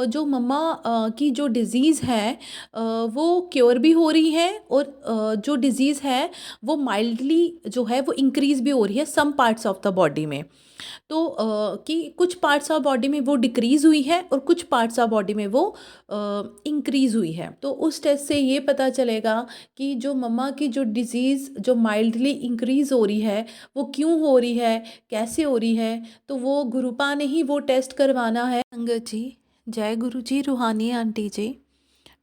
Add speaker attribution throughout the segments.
Speaker 1: जो मम्मा की जो डिज़ीज़ है वो क्योर भी हो रही है, और जो डिज़ीज़ है वो माइल्डली जो है वो इंक्रीज़ भी हो रही है some parts of the body में। तो कि कुछ पार्ट्स ऑफ बॉडी में वो डिक्रीज़ हुई है और कुछ पार्ट्स ऑफ बॉडी में वो इंक्रीज़ हुई है। तो उस टेस्ट से ये पता चलेगा कि जो मम्मा की जो डिज़ीज़ जो माइल्डली इंक्रीज़ हो रही है, वो क्यों हो रही है, कैसे हो रही है। तो वो गुरुपा ने ही वो टेस्ट करवाना है। संगत जी, जय गुरु जी, रूहानी आंटी जी।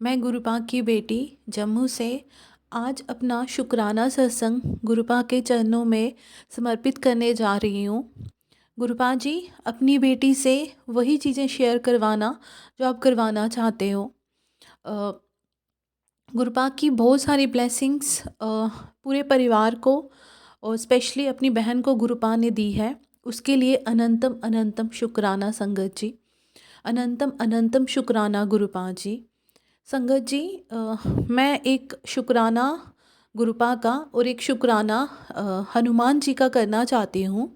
Speaker 1: मैं गुरुपा की बेटी जम्मू से आज अपना शुक्राना सत्संग गुरुपा के चरणों में समर्पित करने जा रही हूँ। गुरुपा जी, अपनी बेटी से वही चीज़ें शेयर करवाना जो आप करवाना चाहते हो। अ, गुरुपा की बहुत सारी ब्लेसिंग्स पूरे परिवार को और स्पेशली अपनी बहन को गुरुपा ने दी है। उसके लिए अनंतम अनंतम शुक्राना संगत जी। अनंतम अनंतम शुक्राना गुरुपा जी। संगत जी, मैं एक शुक्राना गुरुपा का और एक शुक्राना हनुमान जी का करना चाहती हूँ।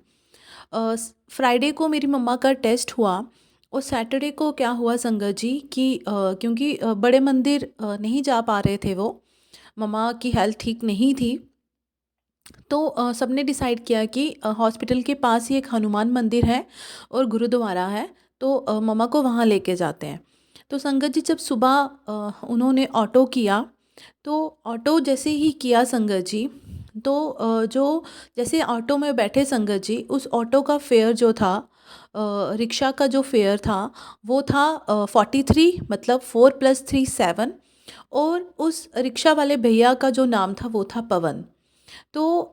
Speaker 1: फ्राइडे को मेरी मम्मा का टेस्ट हुआ, और सैटरडे को क्या हुआ संगत जी कि क्योंकि बड़े मंदिर नहीं जा पा रहे थे वो, मम्मा की हेल्थ ठीक नहीं थी। तो सबने डिसाइड किया कि हॉस्पिटल के पास ही एक हनुमान मंदिर है और गुरुद्वारा है, तो मम्मा को वहाँ लेके जाते हैं। तो संगत जी, जब सुबह उन्होंने ऑटो किया, तो ऑटो जैसे ही किया संगत जी, तो जो जैसे ऑटो में बैठे संगत जी, उस ऑटो का फेयर जो था, रिक्शा का जो फेयर था वो था 43, मतलब 4+3 7। और उस रिक्शा वाले भैया का जो नाम था वो था पवन। तो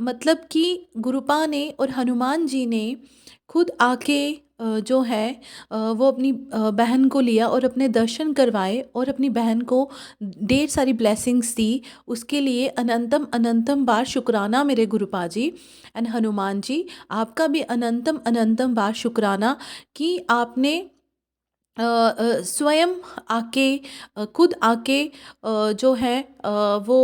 Speaker 1: मतलब कि गुरुपा ने और हनुमान जी ने खुद आके जो है वो अपनी बहन को लिया और अपने दर्शन करवाए और अपनी बहन को ढेर सारी ब्लेसिंग्स दी। उसके लिए अनंतम अनंतम बार शुक्राना मेरे गुरुपा जी। एंड हनुमान जी, आपका भी अनंतम अनंतम बार शुक्राना कि आपने स्वयं आके खुद आके जो है वो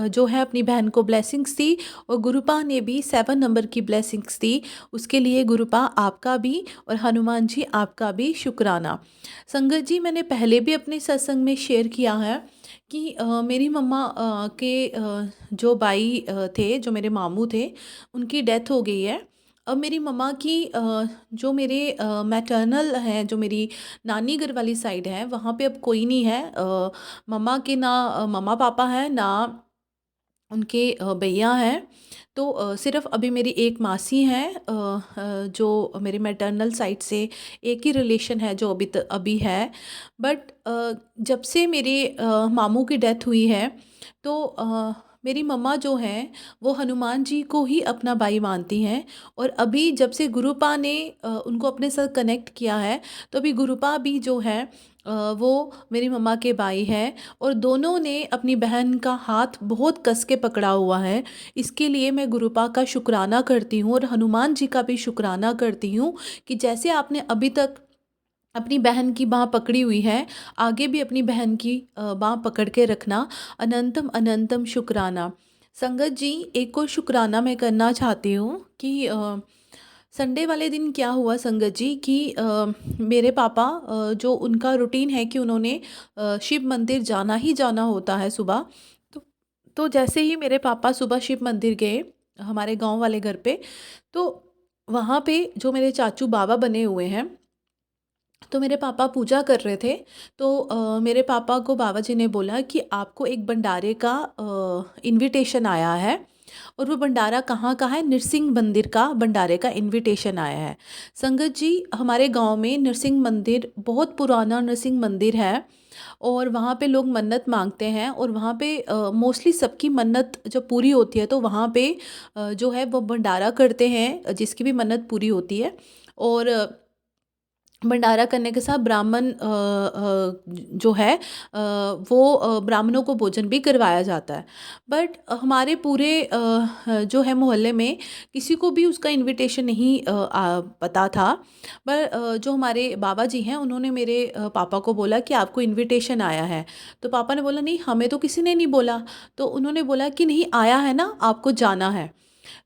Speaker 1: जो है अपनी बहन को ब्लेसिंग्स दी, और गुरुपा ने भी 7 नंबर की ब्लेसिंग्स दी। उसके लिए गुरुपा आपका भी और हनुमान जी आपका भी शुक्राना। संगत जी, मैंने पहले भी अपने सत्संग में शेयर किया है कि मेरी मम्मा के जो भाई थे, जो मेरे मामू थे, उनकी डेथ हो गई है। अब मेरी मम्मा की जो मेरे मैटर्नल हैं, जो मेरी नानी घर वाली साइड है, वहाँ पे अब कोई नहीं है। मम्मा के ना मम्मा पापा हैं, ना उनके भैया हैं। तो सिर्फ़ अभी मेरी एक मासी हैं, जो मेरे मैटर्नल साइड से एक ही रिलेशन है जो अभी है। बट जब से मेरे मामू की डेथ हुई है, तो मेरी मम्मा जो हैं वो हनुमान जी को ही अपना भाई मानती हैं। और अभी जब से गुरुपा ने उनको अपने साथ कनेक्ट किया है, तो अभी गुरुपा भी जो है वो मेरी मम्मा के भाई हैं, और दोनों ने अपनी बहन का हाथ बहुत कस के पकड़ा हुआ है। इसके लिए मैं गुरुपा का शुक्राना करती हूँ और हनुमान जी का भी शुक्राना करती हूँ कि जैसे आपने अभी तक अपनी बहन की बाँह पकड़ी हुई है, आगे भी अपनी बहन की बाँह पकड़ के रखना। अनंतम अनंतम शुक्राना। संगत जी, एक और शुक्राना मैं करना चाहती हूँ कि संडे वाले दिन क्या हुआ संगत जी कि मेरे पापा, जो उनका रूटीन है कि उन्होंने शिव मंदिर जाना ही जाना होता है सुबह। तो तो जैसे ही मेरे पापा सुबह शिव मंदिर गए हमारे गांव वाले घर पे, तो वहाँ पे जो मेरे चाचू बाबा बने हुए हैं, तो मेरे पापा पूजा कर रहे थे। तो मेरे पापा को बाबा जी ने बोला कि आपको एक भंडारे का इनविटेशन आया है। और वो भंडारा कहाँ का है? नृसिंह मंदिर का भंडारे का इनविटेशन आया है। संगत जी, हमारे गांव में नृसिंह मंदिर, बहुत पुराना नृसिंह मंदिर है, और वहाँ पे लोग मन्नत मांगते हैं, और वहाँ पे मोस्टली सबकी मन्नत जब पूरी होती है तो वहाँ पे जो है वो भंडारा करते हैं जिसकी भी मन्नत पूरी होती है। और भंडारा करने के साथ ब्राह्मण जो है वो ब्राह्मणों को भोजन भी करवाया जाता है। बट हमारे पूरे जो है मोहल्ले में किसी को भी उसका इनविटेशन नहीं पता था। पर जो हमारे बाबा जी हैं उन्होंने मेरे पापा को बोला कि आपको इनविटेशन आया है। तो पापा ने बोला नहीं, हमें तो किसी ने नहीं बोला। तो उन्होंने बोला कि नहीं आया है ना, आपको जाना है।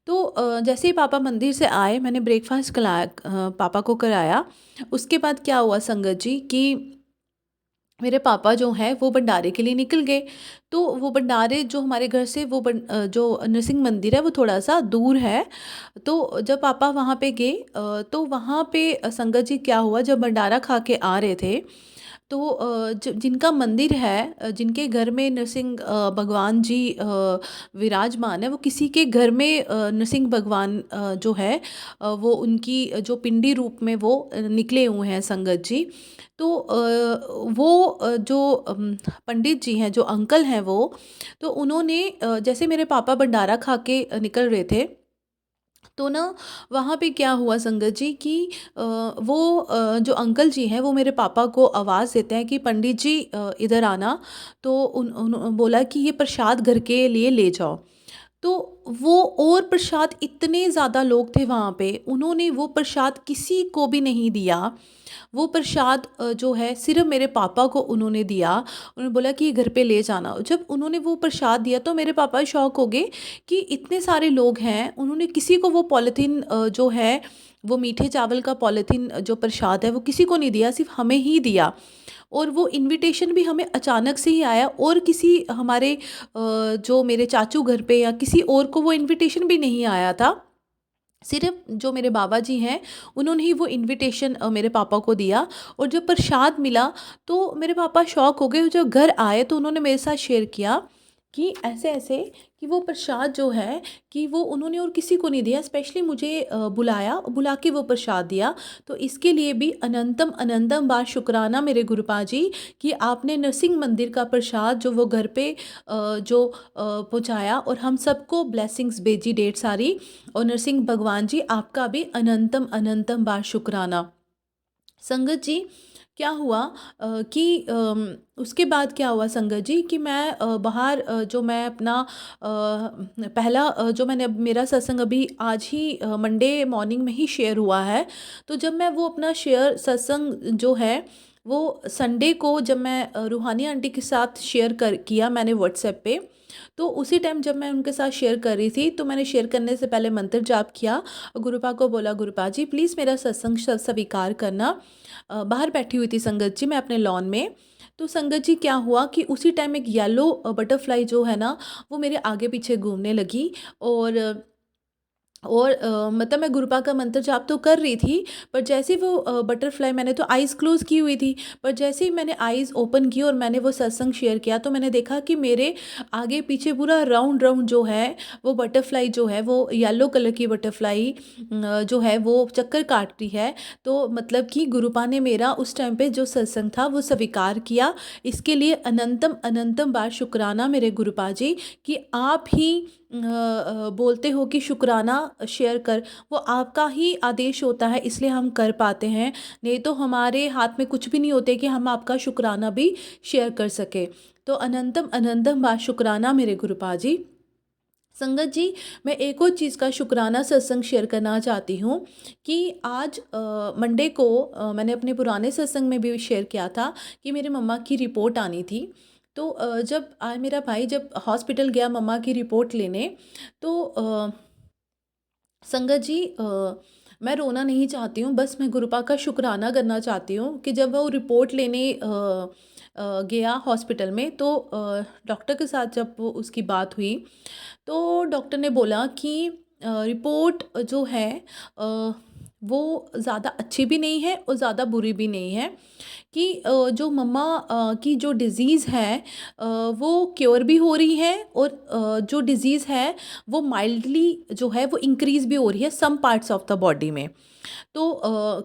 Speaker 1: तो जैसे ही पापा मंदिर से आए, मैंने ब्रेकफास्ट कराया, पापा को कराया। उसके बाद क्या हुआ संगत जी कि मेरे पापा जो हैं वो भंडारे के लिए निकल गए। तो वो भंडारे जो हमारे घर से जो नरसिंह मंदिर है वो थोड़ा-सा दूर है। तो जब पापा वहाँ पे गए, तो वहाँ पे संगत जी क्या हुआ, जब भंडारा खा के आ रहे थे, तो जिनका मंदिर है, जिनके घर में नरसिंह भगवान जी विराजमान है, वो किसी के घर में नरसिंह भगवान जो है, वो उनकी जो पिंडी रूप में वो निकले हुए हैं संगत जी। तो वो जो पंडित जी हैं, जो अंकल हैं वो, तो उन्होंने जैसे मेरे पापा भंडारा खा के निकल रहे थे, तो ना वहाँ पे क्या हुआ संगत जी कि जो अंकल जी हैं वो मेरे पापा को आवाज़ देते हैं कि पंडित जी इधर आना। तो उन बोला कि ये प्रसाद घर के लिए ले जाओ। तो वो और प्रसाद, इतने ज़्यादा लोग थे वहाँ पे, उन्होंने वो प्रसाद किसी को भी नहीं दिया। वो प्रसाद जो है सिर्फ़ मेरे पापा को उन्होंने दिया। उन्होंने बोला कि ये घर पे ले जाना। जब उन्होंने वो प्रसाद दिया तो मेरे पापा शॉक हो गए कि इतने सारे लोग हैं, उन्होंने किसी को वो पॉलीथीन जो है, वो मीठे चावल का पॉलीथीन जो प्रसाद है वो किसी को नहीं दिया, सिर्फ़ हमें ही दिया। और वो इन्विटेशन भी हमें अचानक से ही आया, और किसी हमारे जो मेरे चाचू घर पे या किसी और को वो इन्विटेशन भी नहीं आया था। सिर्फ़ जो मेरे बाबा जी हैं, उन्होंने ही वो इन्विटेशन मेरे पापा को दिया। और जब प्रसाद मिला तो मेरे पापा शॉक हो गए। जब घर आए तो उन्होंने मेरे साथ शेयर किया कि ऐसे-ऐसे, कि वो प्रसाद जो है, कि वो उन्होंने और किसी को नहीं दिया, स्पेशली मुझे बुलाया, बुला के वो प्रसाद दिया। तो इसके लिए भी अनंतम अनंतम बार शुक्राना मेरे गुरुपा जी, कि आपने नरसिंह मंदिर का प्रसाद जो वो घर पे पहुँचाया और हम सबको ब्लेसिंग्स भेजी ढेर सारी। और नरसिंह भगवान जी, आपका भी अनंतम अनंतम बार शुक्राना। संगत जी, क्या हुआ कि उसके बाद क्या हुआ संगत जी कि मैं बाहर जो मैं अपना पहला जो मैंने अब मेरा सत्संग अभी आज ही मंडे मॉर्निंग में ही शेयर हुआ है। तो जब मैं वो अपना शेयर सत्संग जो है, वो संडे को जब मैं रूहानी आंटी के साथ शेयर कर किया मैंने व्हाट्सएप पे। तो उसी टाइम जब मैं उनके साथ शेयर कर रही थी, तो मैंने शेयर करने से पहले मंत्र जाप किया और गुरुपा को बोला, गुरुपा जी प्लीज़ मेरा सत्संग स्वीकार करना। बाहर बैठी हुई थी संगत जी, मैं अपने लॉन में। तो संगत जी क्या हुआ कि उसी टाइम एक येलो बटरफ्लाई जो है ना, वो मेरे आगे पीछे घूमने लगी। और मतलब मैं गुरुपा का मंत्र जाप तो कर रही थी, पर जैसे ही वो बटरफ्लाई, मैंने तो आइज़ क्लोज़ की हुई थी, पर जैसे ही मैंने आइज़ ओपन की और मैंने वो सत्संग शेयर किया, तो मैंने देखा कि मेरे आगे पीछे पूरा राउंड राउंड जो है, वो बटरफ्लाई जो है, वो येलो कलर की बटरफ्लाई जो है वो चक्कर काट रही है। तो मतलब कि गुरुपा ने मेरा उस टाइम पे जो सत्संग था वो स्वीकार किया। इसके लिए अनंतम अनंतम बार शुक्राना मेरे गुरुपा जी, कि आप ही बोलते हो कि शुक्राना शेयर कर, वो आपका ही आदेश होता है, इसलिए हम कर पाते हैं। नहीं तो हमारे हाथ में कुछ भी नहीं होते कि हम आपका शुक्राना भी शेयर कर सके। तो अनंतम अनंतम बार शुक्राना मेरे गुरुपा जी। संगत जी, मैं एक और चीज़ का शुक्राना सत्संग शेयर करना चाहती हूँ कि आज मंडे को मैंने अपने पुराने सत्संग में भी शेयर किया था कि मेरे मम्मा की रिपोर्ट आनी थी। तो जब आज मेरा भाई जब हॉस्पिटल गया मम्मा की रिपोर्ट लेने, तो संगत जी, मैं रोना नहीं चाहती हूँ, बस मैं गुरुपा का शुक्राना करना चाहती हूँ कि जब वो रिपोर्ट लेने गया हॉस्पिटल में, तो डॉक्टर के साथ जब वो उसकी बात हुई, तो डॉक्टर ने बोला कि रिपोर्ट जो है अ, वो ज़्यादा अच्छी भी नहीं है और ज़्यादा बुरी भी नहीं है, कि जो मम्मा की जो डिज़ीज़ है वो क्योर भी हो रही है, और जो डिज़ीज़ है वो माइल्डली जो है वो इंक्रीज़ भी हो रही है some parts of the body में। तो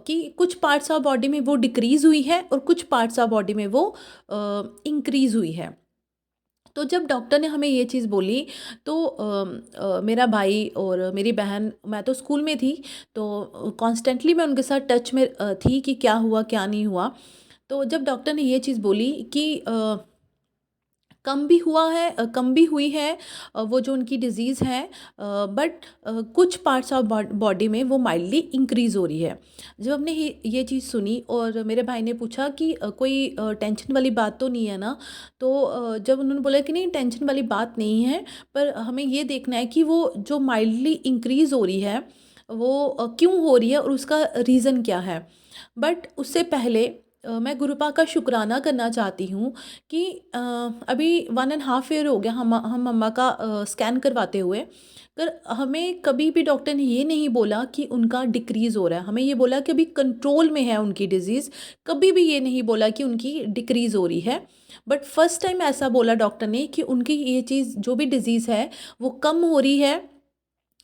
Speaker 1: कि कुछ पार्ट्स ऑफ बॉडी में वो डिक्रीज़ हुई है और कुछ पार्ट्स ऑफ बॉडी में वो इंक्रीज़ हुई है। तो जब डॉक्टर ने हमें ये चीज़ बोली, तो मेरा भाई और मेरी बहन, मैं तो स्कूल में थी, तो कॉन्स्टेंटली मैं उनके साथ टच में थी कि क्या हुआ क्या नहीं हुआ। तो जब डॉक्टर ने ये चीज़ बोली कि कम भी हुआ है, कम भी हुई है वो जो उनकी डिज़ीज़ है, बट कुछ पार्ट्स ऑफ बॉडी में वो माइल्डली इंक्रीज़ हो रही है। जब हमने ये चीज़ सुनी और मेरे भाई ने पूछा कि कोई टेंशन वाली बात तो नहीं है ना? तो जब उन्होंने बोला कि नहीं टेंशन वाली बात नहीं है, पर हमें ये देखना है कि वो जो माइल्डली इंक्रीज़ हो रही है वो क्यों हो रही है और उसका रीज़न क्या है। बट उससे पहले मैं गुरुपा का शुक्राना करना चाहती हूँ कि अभी 1.5 ईयर हो गया हम मम्मा का स्कैन करवाते हुए। पर हमें कभी भी डॉक्टर ने ये नहीं बोला कि उनका डिक्रीज़ हो रहा है, हमें ये बोला कि अभी कंट्रोल में है उनकी डिज़ीज़। कभी भी ये नहीं बोला कि उनकी डिक्रीज़ हो रही है। बट फर्स्ट टाइम ऐसा बोला डॉक्टर ने कि उनकी ये चीज़ जो भी डिज़ीज़ है वो कम हो रही है,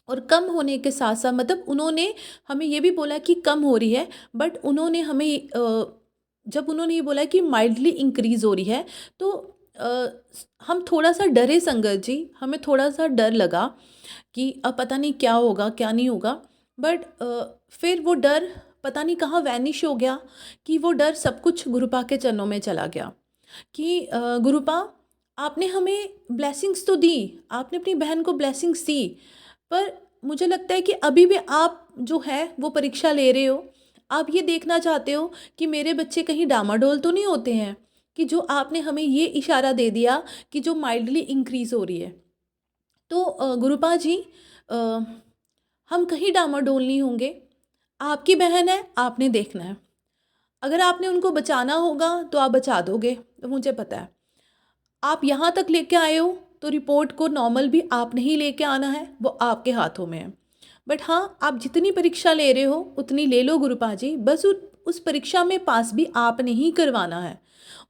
Speaker 1: और कम होने के साथ साथ मतलब उन्होंने हमें ये भी बोला कि कम हो रही है, बट उन्होंने हमें जब उन्होंने ये बोला कि माइल्डली इंक्रीज़ हो रही है, तो हम थोड़ा सा डरे संगत जी, हमें थोड़ा सा डर लगा कि अब पता नहीं क्या होगा क्या नहीं होगा। बट फिर वो डर पता नहीं कहाँ वैनिश हो गया, कि वो डर सब कुछ गुरुपा के चरणों में चला गया। कि गुरुपा आपने हमें ब्लेसिंग्स तो दी, आपने अपनी बहन को ब्लेसिंग्स दी, पर मुझे लगता है कि अभी भी आप जो है वो परीक्षा ले रहे हो। आप ये देखना चाहते हो कि मेरे बच्चे कहीं डामाडोल तो नहीं होते हैं, कि जो आपने हमें ये इशारा दे दिया कि जो माइल्डली इंक्रीज़ हो रही है। तो गुरुपा जी, अ, हम कहीं डामाडोल नहीं होंगे। आपकी बहन है, आपने देखना है। अगर आपने उनको बचाना होगा तो आप बचा दोगे, तो मुझे पता है। आप यहाँ तक लेके आए हो तो रिपोर्ट को नॉर्मल भी आपने ही लेके आना है, वो आपके हाथों में है। बट हाँ, आप जितनी परीक्षा ले रहे हो उतनी ले लो गुरुपा जी, बस उस परीक्षा में पास भी आपने ही करवाना है।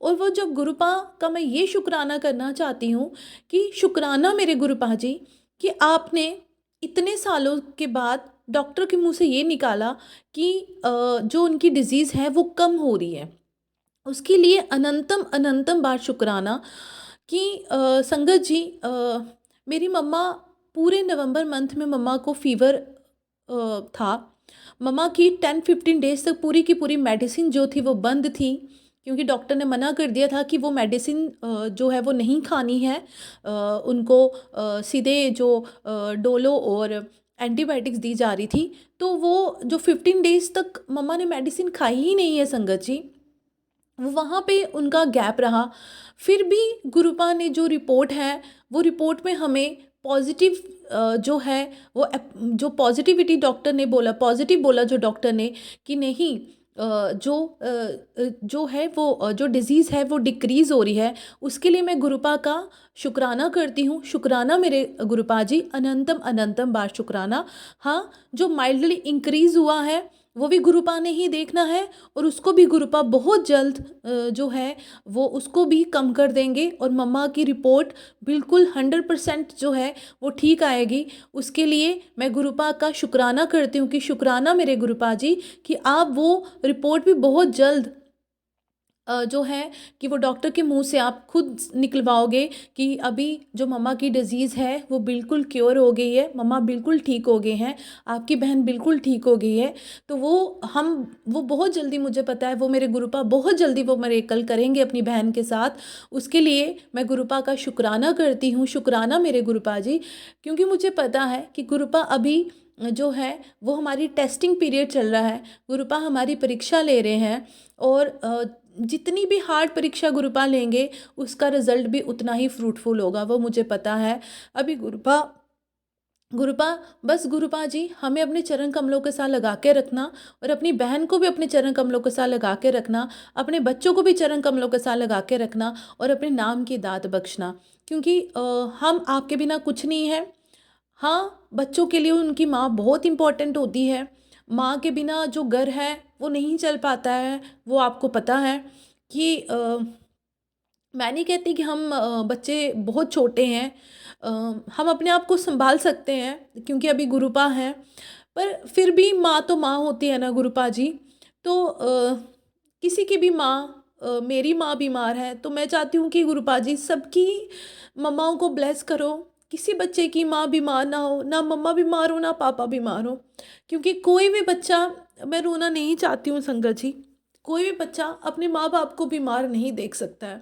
Speaker 1: और वो जब गुरुपा का मैं ये शुक्राना करना चाहती हूँ कि शुक्राना मेरे गुरुपा जी कि आपने इतने सालों के बाद डॉक्टर के मुंह से ये निकाला कि जो उनकी डिज़ीज़ है वो कम हो रही है। उसके लिए अनंतम अनंतम बार शुक्राना कि संगत जी, मेरी मम्मा पूरे नवंबर मंथ में मम्मा को फ़ीवर था। मम्मा की 10-15 डेज़ तक पूरी की पूरी मेडिसिन जो थी वो बंद थी, क्योंकि डॉक्टर ने मना कर दिया था कि वो मेडिसिन जो है वो नहीं खानी है। उनको सीधे जो डोलो और एंटीबायोटिक्स दी जा रही थी। तो वो जो 15 डेज़ तक मम्मा ने मेडिसिन खाई ही नहीं है संगत जी, वो वहाँ पे उनका गैप रहा। फिर भी गुरुपा ने जो रिपोर्ट है, वो रिपोर्ट में हमें पॉजिटिव जो है वो जो पॉजिटिविटी डॉक्टर ने बोला, पॉजिटिव बोला जो डॉक्टर ने कि नहीं, जो है वो जो डिज़ीज़ है वो डिक्रीज़ हो रही है। उसके लिए मैं गुरुपा का शुक्राना करती हूँ। शुक्राना मेरे गुरुपा जी, अनंतम अनंतम बार शुक्राना। हाँ, जो माइल्डली इंक्रीज़ हुआ है वो भी गुरुपा ने ही देखना है, और उसको भी गुरुपा बहुत जल्द जो है वो उसको भी कम कर देंगे, और मम्मा की रिपोर्ट बिल्कुल 100% जो है वो ठीक आएगी। उसके लिए मैं गुरुपा का शुक्राना करती हूँ कि शुक्राना मेरे गुरुपा जी कि आप वो रिपोर्ट भी बहुत जल्द जो है कि वो डॉक्टर के मुंह से आप खुद निकलवाओगे कि अभी जो मम्मा की डिज़ीज़ है वो बिल्कुल क्योर हो गई है, मम्मा बिल्कुल ठीक हो गए हैं, आपकी बहन बिल्कुल ठीक हो गई है। तो वो बहुत जल्दी, मुझे पता है वो मेरे गुरुपा बहुत जल्दी वो मेरेकल करेंगे अपनी बहन के साथ। उसके लिए मैं गुरुपा का शुक्राना करती हूँ। शुक्राना मेरे गुरुपा जी, क्योंकि मुझे पता है कि गुरुपा अभी जो है वो हमारी टेस्टिंग पीरियड चल रहा है। गुरुपा हमारी परीक्षा ले रहे हैं, और जितनी भी हार्ड परीक्षा गुरुपा लेंगे उसका रिज़ल्ट भी उतना ही फ्रूटफुल होगा, वो मुझे पता है। अभी गुरुपा गुरुपा बस गुरुपा जी हमें अपने चरण कमलों के साथ लगा के रखना, और अपनी बहन को भी अपने चरण कमलों के साथ लगा के रखना, अपने बच्चों को भी चरण कमलों के साथ लगा के रखना, और अपने नाम की दात बख्शना, क्योंकि हम आपके बिना कुछ नहीं है। हाँ, बच्चों के लिए उनकी माँ बहुत इम्पोर्टेंट होती है। माँ के बिना जो घर है वो नहीं चल पाता है, वो आपको पता है कि मैं नहीं कहती कि हम बच्चे बहुत छोटे हैं, अ, हम अपने आप को सँभाल सकते हैं क्योंकि अभी गुरुपा हैं, पर फिर भी माँ तो माँ होती है ना गुरुपा जी। तो किसी की भी माँ, मेरी माँ बीमार है तो मैं चाहती हूँ कि गुरुपा जी सबकी मम्माओं को ब्लेस करो। किसी बच्चे की माँ बीमार ना हो, ना मम्मा बीमार हो ना पापा बीमार हो, क्योंकि कोई भी बच्चा, मैं रोना नहीं चाहती हूँ संगत जी, कोई भी बच्चा अपने माँ बाप को बीमार नहीं देख सकता है।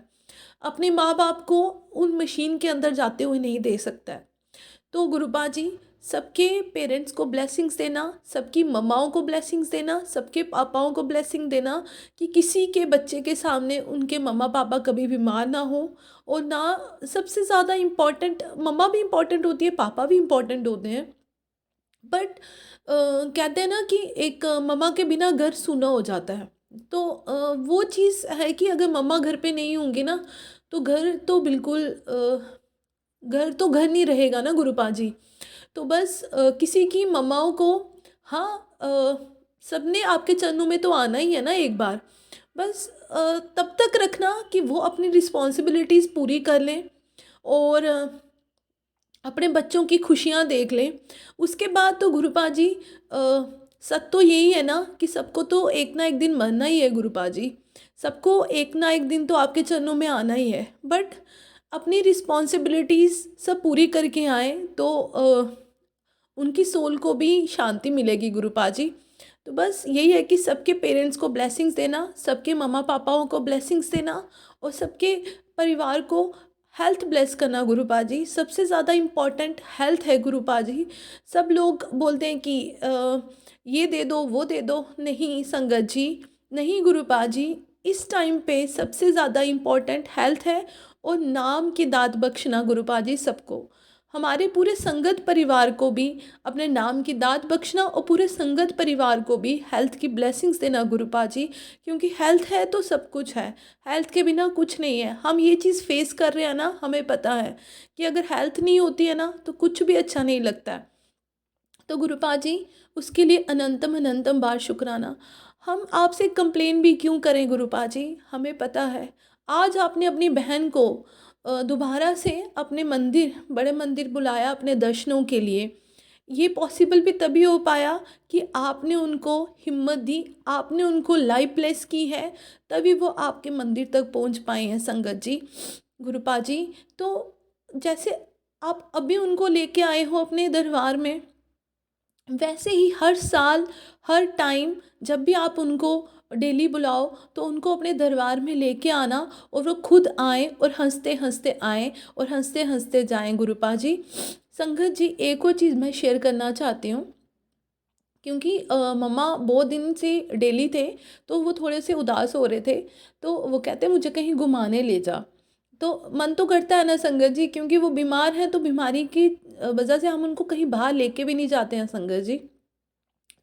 Speaker 1: अपने माँ बाप को उन मशीन के अंदर जाते हुए नहीं दे सकता है। तो गुरुपा जी, सबके पेरेंट्स को ब्लेसिंग्स देना, सबकी मम्माओं को ब्लेसिंग्स देना, सबके पापाओं को ब्लेसिंग देना कि किसी के बच्चे के सामने उनके मम्मा पापा कभी बीमार ना हो। और ना, सबसे ज़्यादा इम्पॉर्टेंट मम्मा भी इम्पॉर्टेंट होती है, पापा भी इम्पॉर्टेंट होते हैं, बट कहते हैं ना कि एक मम्मा के बिना घर सूना हो जाता है। तो वो चीज़ है कि अगर मम्मा घर पे नहीं होंगी ना, तो घर तो बिल्कुल घर तो घर नहीं रहेगा ना गुरुपा जी। तो बस किसी की मम्माओं को, हाँ, सबने आपके चरणों में तो आना ही है ना एक बार। बस तब तक रखना कि वो अपनी रिस्पॉन्सिबिलिटीज़ पूरी कर लें और अपने बच्चों की खुशियाँ देख लें। उसके बाद तो गुरुपा जी, सच तो यही है ना कि सबको तो एक ना एक दिन मरना ही है गुरुपा जी। सबको एक ना एक दिन तो आपके चरणों में आना ही है, बट अपनी रिस्पॉन्सिबिलिटीज़ सब पूरी करके आएँ तो उनकी सोल को भी शांति मिलेगी गुरुपा जी। तो बस यही है कि सबके पेरेंट्स को ब्लेसिंग्स देना, सबके मम्मा पापाओं को ब्लेसिंग्स देना और सबके परिवार को हेल्थ ब्लेस करना गुरुपा जी। सबसे ज़्यादा इम्पॉर्टेंट हेल्थ है गुरुपा जी। सब लोग बोलते हैं कि ये दे दो वो दे दो, नहीं संगत जी, नहीं गुरुपा जी। इस टाइम पे सबसे ज़्यादा इम्पॉर्टेंट हेल्थ है और नाम की दात बख्शना गुरुपा जी सबको। हमारे पूरे संगत परिवार को भी अपने नाम की दात बख्शना और पूरे संगत परिवार को भी हेल्थ की ब्लेसिंग्स देना गुरुपा जी। क्योंकि हेल्थ है तो सब कुछ है, हेल्थ के बिना कुछ नहीं है। हम ये चीज़ फेस कर रहे हैं ना, हमें पता है कि अगर हेल्थ नहीं होती है ना तो कुछ भी अच्छा नहीं लगता है। तो गुरुपा जी, उसके लिए अनंतम अनंतम बार शुक्राना। हम आपसे कंप्लेन भी क्यों करें गुरुपा जी, हमें पता है आज आपने अपनी बहन को दोबारा से अपने मंदिर, बड़े मंदिर बुलाया अपने दर्शनों के लिए। ये पॉसिबल भी तभी हो पाया कि आपने उनको हिम्मत दी, आपने उनको लाइव प्लेस की है, तभी वो आपके मंदिर तक पहुंच पाए हैं संगत जी। गुरुपा जी, तो जैसे आप अभी उनको लेके आए हो अपने दरबार में, वैसे ही हर साल, हर टाइम जब भी आप उनको डेली बुलाओ तो उनको अपने दरबार में लेके आना और वो खुद आएँ और हंसते हंसते आएँ और हंसते हंसते जाएं गुरुपा जी। संगत जी, एक और चीज़ मैं शेयर करना चाहती हूँ, क्योंकि मम्मा बहुत दिन से डेली थे, तो वो थोड़े से उदास हो रहे थे। तो वो कहते मुझे कहीं घुमाने ले जा। तो मन तो करता है ना संगत जी, क्योंकि वो बीमार हैं तो बीमारी की वजह से हम उनको कहीं बाहर लेके भी नहीं जाते हैं संगत जी।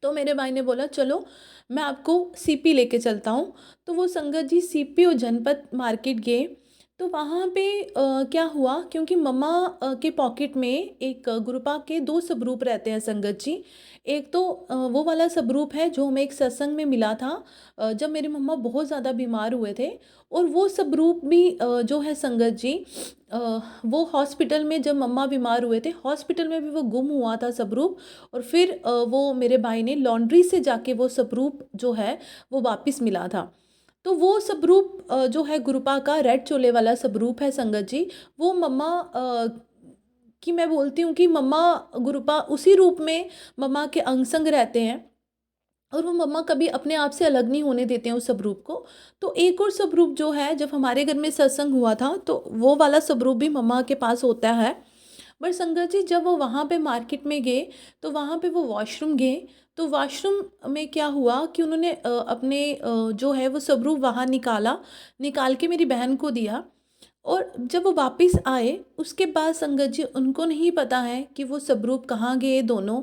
Speaker 1: तो मेरे भाई ने बोला चलो मैं आपको सीपी लेके चलता हूँ। तो वो संगत जी सीपी और जनपद मार्केट गए। तो वहाँ पे क्या हुआ, क्योंकि मम्मा के पॉकेट में एक गुरुपा के दो स्वरूप रहते हैं संगत जी। एक तो वो वाला स्वरूप है जो हमें एक सत्संग में मिला था जब मेरी मम्मा बहुत ज़्यादा बीमार हुए थे। और वो स्वरूप भी जो है संगत जी, अ, वो हॉस्पिटल में जब मम्मा बीमार हुए थे, हॉस्पिटल में भी वो गुम हुआ था स्वरूप। और फिर वो मेरे भाई ने लॉन्ड्री से जाके वो स्वरूप जो है वो वापस मिला था। तो वो स्वरूप जो है गुरुपा का रेड चोले वाला स्वरूप है संगत जी। वो मम्मा कि मैं बोलती हूँ कि मम्मा गुरुपा उसी रूप में मम्मा के अंग संग रहते हैं और वो मम्मा कभी अपने आप से अलग नहीं होने देते हैं उस स्वरूप को। तो एक और स्वरूप जो है, जब हमारे घर में सत्संग हुआ था तो वो वाला स्वरूप भी मम्मा के पास होता है। बट संगत जी, जब वो वहाँ पे मार्केट में गए तो वहाँ पे वो वॉशरूम गए। तो वॉशरूम में क्या हुआ कि उन्होंने अपने जो है वो स्वरूप वहाँ निकाला, निकाल के मेरी बहन को दिया। और जब वो वापस आए उसके बाद संगत जी, उनको नहीं पता है कि वो स्वरूप कहाँ गए दोनों।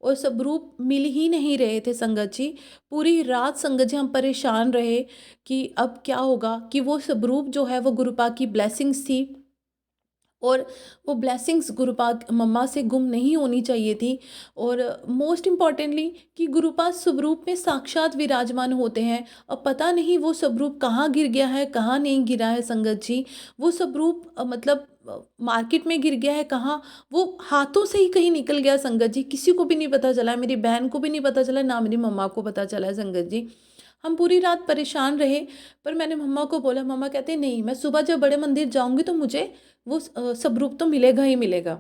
Speaker 1: और स्वरूप मिल ही नहीं रहे थे संगत जी। पूरी रात संगत जी हम परेशान रहे कि अब क्या होगा, कि वो स्वरूप जो है वो गुरुपा की ब्लेसिंग्स थी और वो ब्लेसिंग्स गुरुपा मम्मा से गुम नहीं होनी चाहिए थी। और मोस्ट इम्पॉर्टेंटली कि गुरुपा स्वरूप में साक्षात विराजमान होते हैं। अब पता नहीं वो स्वरूप कहाँ गिर गया है, कहाँ नहीं गिरा है संगत जी। वो स्वरूप मतलब मार्केट में गिर गया है कहाँ, वो हाथों से ही कहीं निकल गया संगत जी। किसी को भी नहीं पता चला, मेरी बहन को भी नहीं पता चला, ना मेरी मम्मा को पता चला है संगत जी। हम पूरी रात परेशान रहे। पर मैंने मम्मा को बोला, मम्मा कहते नहीं, मैं सुबह जब बड़े मंदिर जाऊंगी तो मुझे वो स्वरूप तो मिलेगा ही मिलेगा।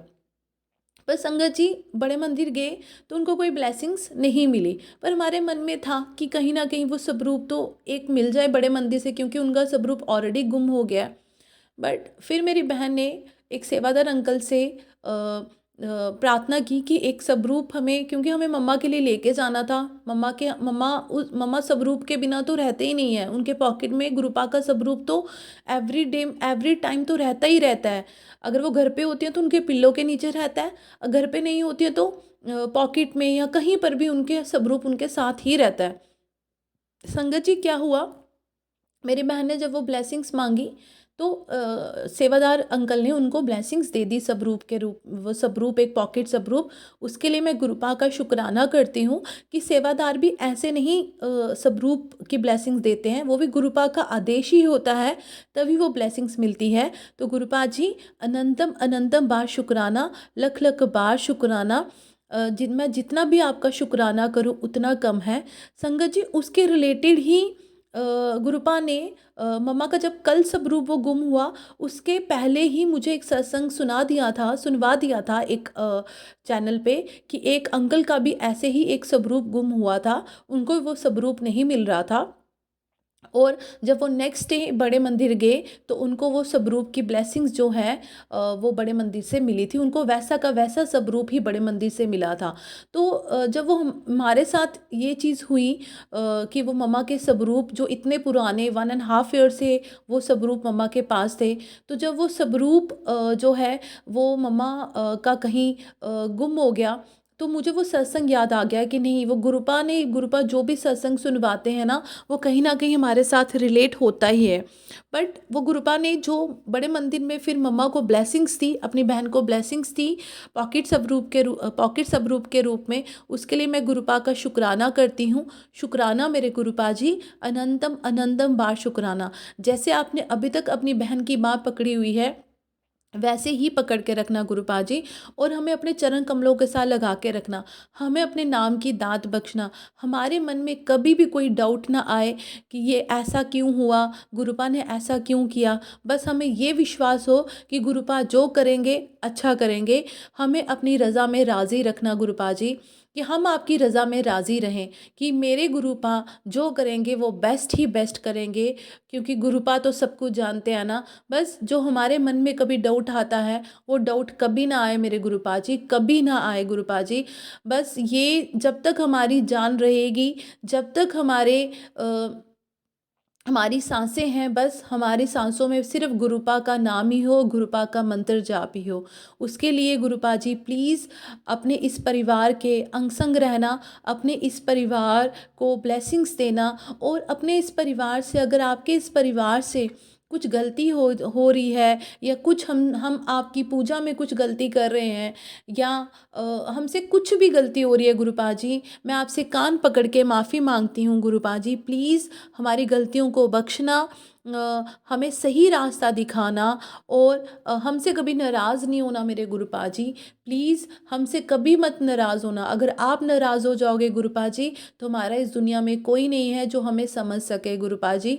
Speaker 1: पर संगत जी बड़े मंदिर गए तो उनको कोई ब्लेसिंग्स नहीं मिली। पर हमारे मन में था कि कहीं ना कहीं वो स्वरूप तो एक मिल जाए बड़े मंदिर से, क्योंकि उनका स्वरूप ऑलरेडी गुम हो गया। बट फिर मेरी बहन ने एक सेवादार अंकल से प्रार्थना की कि एक स्वरूप हमें, क्योंकि हमें मम्मा के लिए लेके जाना था। मम्मा स्वरूप के बिना तो रहते ही नहीं है, उनके पॉकेट में गुरुपा का स्वरूप तो एवरी डे एवरी टाइम तो रहता ही रहता है। अगर वो घर पे होती हैं तो उनके पिल्लों के नीचे रहता है, घर पे नहीं होती है तो पॉकेट में या कहीं पर भी उनके स्वरूप उनके साथ ही रहता है। संगत जी, क्या हुआ, मेरी बहन ने जब वो ब्लेसिंग्स मांगी तो सेवादार अंकल ने उनको ब्लेसिंग्स दे दी स्वरूप के रूप, वो स्वरूप एक पॉकेट स्वरूप। उसके लिए मैं गुरुपा का शुक्राना करती हूँ कि सेवादार भी ऐसे नहीं स्वरूप की ब्लेसिंग्स देते हैं, वो भी गुरुपा का आदेश ही होता है तभी वो ब्लेसिंग्स मिलती है। तो गुरुपा जी, अनंतम अनंतम बार शुक्राना, लख लख बार शुक्राना। मैं जितना भी आपका शुक्राना करूँ उतना कम है। संगत जी, उसके रिलेटेड ही गुरुपा ने मम्मा का जब कल स्वरूप वो गुम हुआ, उसके पहले ही मुझे एक सत्संग सुनवा दिया था एक चैनल पे, कि एक अंकल का भी ऐसे ही एक स्वरूप गुम हुआ था, उनको वो स्वरूप नहीं मिल रहा था। और जब वो नेक्स्ट डे बड़े मंदिर गए तो उनको वो स्वरूप की ब्लेसिंग्स जो है वो बड़े मंदिर से मिली थी, उनको वैसा का वैसा स्वरूप ही बड़े मंदिर से मिला था। तो जब वो हमारे साथ ये चीज़ हुई कि वो मम्मा के स्वरूप जो इतने पुराने 1.5 ईयर से वो स्वरूप मम्मा के पास थे, तो जब वो स्वरूप जो है वो मम्मा का कहीं गुम हो गया, तो मुझे वो सत्संग याद आ गया कि नहीं, वो गुरुपा जो भी सत्संग सुनवाते हैं ना, वो कहीं ना कहीं हमारे साथ रिलेट होता ही है। बट वो गुरुपा ने जो बड़े मंदिर में फिर मम्मा को ब्लेसिंग्स दी, अपनी बहन को ब्लेसिंग्स दी पॉकेट स्वरूप के रूप में, उसके लिए मैं गुरुपा का शुक्राना करती हूँ। शुक्राना मेरे गुरुपा जी, अनंतम अनंतम बार शुक्राना। जैसे आपने अभी तक अपनी बहन की बाँह पकड़ी हुई है, वैसे ही पकड़ के रखना गुरुपा जी, और हमें अपने चरण कमलों के साथ लगा के रखना। हमें अपने नाम की दात बख्शना, हमारे मन में कभी भी कोई डाउट ना आए कि ये ऐसा क्यों हुआ, गुरुपा ने ऐसा क्यों किया। बस हमें ये विश्वास हो कि गुरुपा जो करेंगे अच्छा करेंगे। हमें अपनी रज़ा में राज़ी रखना गुरुपा जी, कि हम आपकी रज़ा में राज़ी रहें, कि मेरे गुरुपा जो करेंगे वो बेस्ट ही बेस्ट करेंगे, क्योंकि गुरुपा तो सब कुछ जानते हैं ना। बस जो हमारे मन में कभी डाउट आता है, वो डाउट कभी ना आए मेरे गुरुपा जी, कभी ना आए गुरुपा जी। बस ये जब तक हमारी जान रहेगी, जब तक हमारी सांसें हैं, बस हमारी सांसों में सिर्फ गुरुपा का नाम ही हो, गुरुपा का मंत्र जाप ही हो। उसके लिए गुरुपा जी प्लीज़ अपने इस परिवार के अंग संग रहना, अपने इस परिवार को ब्लेसिंग्स देना, और अपने इस परिवार से, अगर आपके इस परिवार से कुछ गलती हो रही है, या कुछ हम आपकी पूजा में कुछ गलती कर रहे हैं, या हमसे कुछ भी गलती हो रही है गुरुपा जी, मैं आपसे कान पकड़ के माफ़ी मांगती हूँ गुरुपा जी। प्लीज़ हमारी गलतियों को बख्शना, हमें सही रास्ता दिखाना, और हमसे कभी नाराज़ नहीं होना मेरे गुरुपा जी। प्लीज़ हमसे कभी मत नाराज़ होना। अगर आप नाराज़ हो जाओगे गुरुपा जी, तो हमारा इस दुनिया में कोई नहीं है जो हमें समझ सके गुरुपा जी।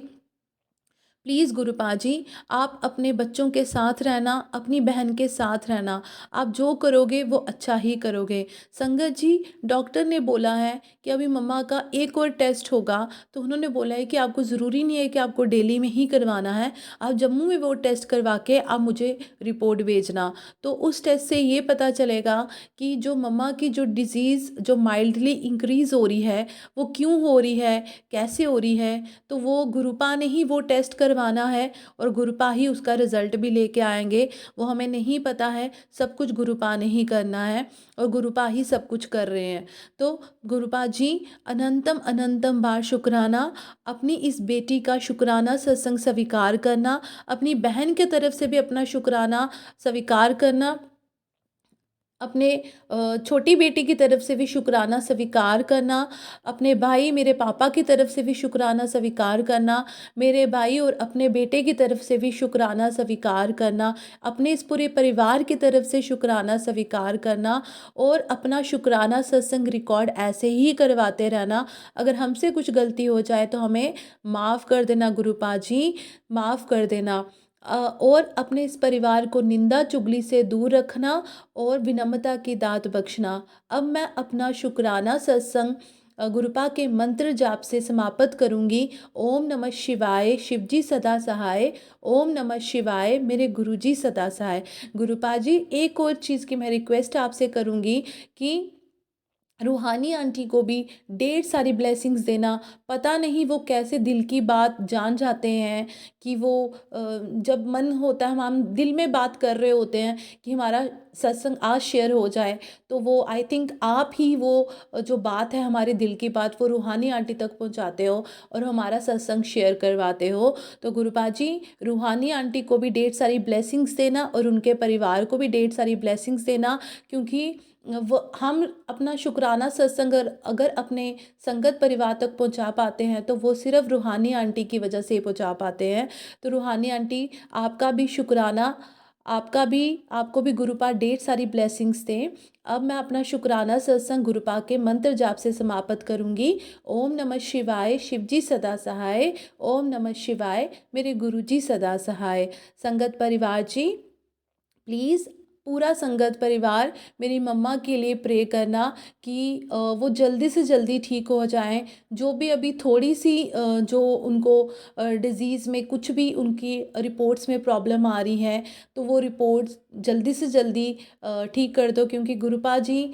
Speaker 1: प्लीज़ गुरुपा जी, आप अपने बच्चों के साथ रहना, अपनी बहन के साथ रहना। आप जो करोगे वो अच्छा ही करोगे। संगत जी, डॉक्टर ने बोला है कि अभी मम्मा का एक और टेस्ट होगा, तो उन्होंने बोला है कि आपको ज़रूरी नहीं है कि आपको डेली में ही करवाना है, आप जम्मू में वो टेस्ट करवा के आप मुझे रिपोर्ट भेजना। तो उस टेस्ट से ये पता चलेगा कि जो मम्मा की जो डिज़ीज़ जो माइल्डली इंक्रीज़ हो रही है, वो क्यों हो रही है, कैसे हो रही है। तो वो गुरुपा ने ही वो टेस्ट करवाना है, और गुरुपा ही उसका रिज़ल्ट भी लेके आएंगे। वो हमें नहीं पता है, सब कुछ गुरुपा ने ही करना है, और गुरुपा ही सब कुछ कर रहे हैं। तो गुरुपा जी, अनंतम अनंतम बार शुक्राना। अपनी इस बेटी का शुक्राना सत्संग स्वीकार करना, अपनी बहन के तरफ से भी अपना शुक्राना स्वीकार करना, अपने छोटी बेटी की तरफ से भी शुक्राना स्वीकार करना, अपने भाई मेरे पापा की तरफ से भी शुक्राना स्वीकार करना, मेरे भाई और अपने बेटे की तरफ से भी शुक्राना स्वीकार करना, अपने इस पूरे परिवार की तरफ से शुक्राना स्वीकार करना, और अपना शुक्राना सत्संग रिकॉर्ड ऐसे ही करवाते रहना। अगर हमसे कुछ गलती हो जाए तो हमें माफ़ कर देना गुरुपा जी, माफ़ कर देना। और अपने इस परिवार को निंदा चुगली से दूर रखना, और विनम्रता की दात बख्शना। अब मैं अपना शुक्राना सत्संग गुरुपा के मंत्र जाप से समाप्त करूँगी। ओम नमः शिवाय, शिवजी सदा सहाय। ओम नमः शिवाय, मेरे गुरुजी सदा सहाय। गुरुपा जी, एक और चीज़ की मैं रिक्वेस्ट आपसे करूँगी कि रूहानी आंटी को भी ढेर सारी ब्लेसिंग्स देना। पता नहीं वो कैसे दिल की बात जान जाते हैं कि वो जब मन होता है, हम दिल में बात कर रहे होते हैं कि हमारा सत्संग आज शेयर हो जाए, तो वो आई थिंक आप ही वो जो बात है, हमारे दिल की बात, वो रूहानी आंटी तक पहुंचाते हो और हमारा सत्संग शेयर करवाते हो। तो गुरुपा जी, रूहानी आंटी को भी ढेर सारी ब्लेसिंग्स देना और उनके परिवार को भी ढेर सारी ब्लेसिंग्स देना, क्योंकि वो हम अपना शुक्राना सत्संग अगर अपने संगत परिवार तक पहुंचा पाते हैं तो वो सिर्फ रूहानी आंटी की वजह से पहुंचा पाते हैं। तो रूहानी आंटी, आपका भी शुक्राना, आपको भी गुरुपा ढेर सारी ब्लेसिंग्स दें। अब मैं अपना शुक्राना सत्संग गुरुपा के मंत्र जाप से समाप्त करूंगी। ओम नमः शिवाय, शिवजी सदा सहाय। ओम नमः शिवाय, मेरे गुरुजी सदा सहाय। संगत परिवार जी, प्लीज़ पूरा संगत परिवार मेरी मम्मा के लिए प्रे करना कि वो जल्दी से जल्दी ठीक हो जाएं। जो भी अभी थोड़ी सी जो उनको डिज़ीज़ में कुछ भी उनकी रिपोर्ट्स में प्रॉब्लम आ रही है, तो वो रिपोर्ट्स जल्दी से जल्दी ठीक कर दो, क्योंकि गुरुपा जी,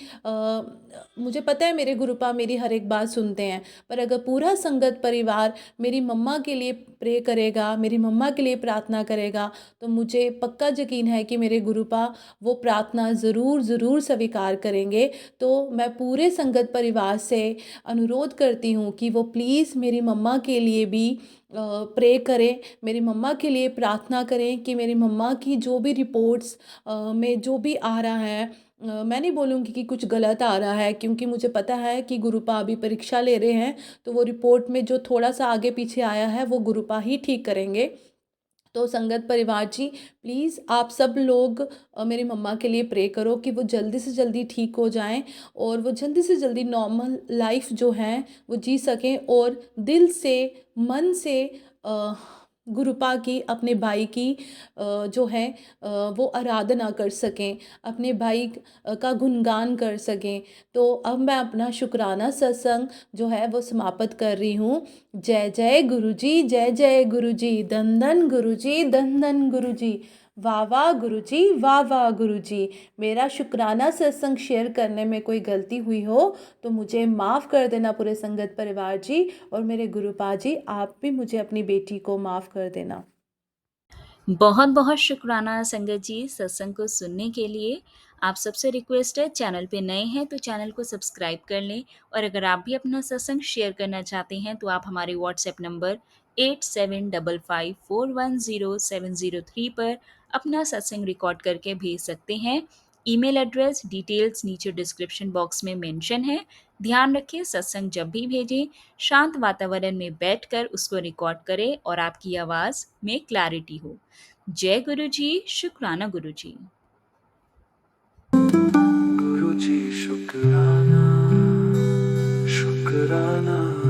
Speaker 1: मुझे पता है मेरे गुरुपा मेरी हर एक बात सुनते हैं, पर अगर पूरा संगत परिवार मेरी मम्मा के लिए प्रे करेगा, मेरी मम्मा के लिए प्रार्थना करेगा, तो मुझे पक्का यकीन है कि मेरे गुरुपा वो प्रार्थना ज़रूर ज़रूर स्वीकार करेंगे। तो मैं पूरे संगत परिवार से अनुरोध करती हूँ कि वो प्लीज़ मेरी मम्मा के लिए भी प्रे करें, मेरी मम्मा के लिए प्रार्थना करें कि मेरी मम्मा की जो भी रिपोर्ट्स में जो भी आ रहा है, मैं नहीं बोलूँगी कि कुछ गलत आ रहा है, क्योंकि मुझे पता है कि गुरुपा अभी परीक्षा ले रहे हैं, तो वो रिपोर्ट में जो थोड़ा सा आगे पीछे आया है वो गुरुपा ही ठीक करेंगे। तो संगत परिवार जी, प्लीज़ आप सब लोग मेरी मम्मा के लिए प्रे करो कि वो जल्दी से जल्दी ठीक हो जाएं और वो जल्दी से जल्दी नॉर्मल लाइफ जो है वो जी सकें, और दिल से, मन से अ, गुरुपा की, अपने भाई की जो है वो आराधना कर सकें, अपने भाई का गुणगान कर सकें। तो अब मैं अपना शुक्राना सत्संग जो है वो समाप्त कर रही हूँ। जय जय गुरु जी, जय जय गुरु जी, धन धन गुरु जी, धन धन गुरु जी, वाह वाह गुरु जी, वाह वाह गुरु जी। मेरा शुक्राना सत्संग शेयर करने में कोई गलती हुई हो तो मुझे माफ़ कर देना पूरे संगत परिवार जी, और मेरे गुरुपा जी, आप भी मुझे अपनी बेटी को माफ़ कर देना।
Speaker 2: बहुत बहुत शुक्राना संगत जी सत्संग को सुनने के लिए। आप सबसे रिक्वेस्ट है, चैनल पे नए हैं तो चैनल को सब्सक्राइब कर लें, और अगर आप भी अपना सत्संग शेयर करना चाहते हैं तो आप हमारे व्हाट्सएप नंबर 8755410703 पर अपना सत्संग रिकॉर्ड करके भेज सकते हैं। ईमेल एड्रेस डिटेल्स नीचे डिस्क्रिप्शन बॉक्स में मेंशन है। ध्यान रखें, सत्संग जब भी भेजें शांत वातावरण में बैठकर उसको रिकॉर्ड करें और आपकी आवाज़ में क्लैरिटी हो। जय गुरु जी, शुक्राना गुरु जी।
Speaker 3: गुरु जी शुक्राना, शुक्राना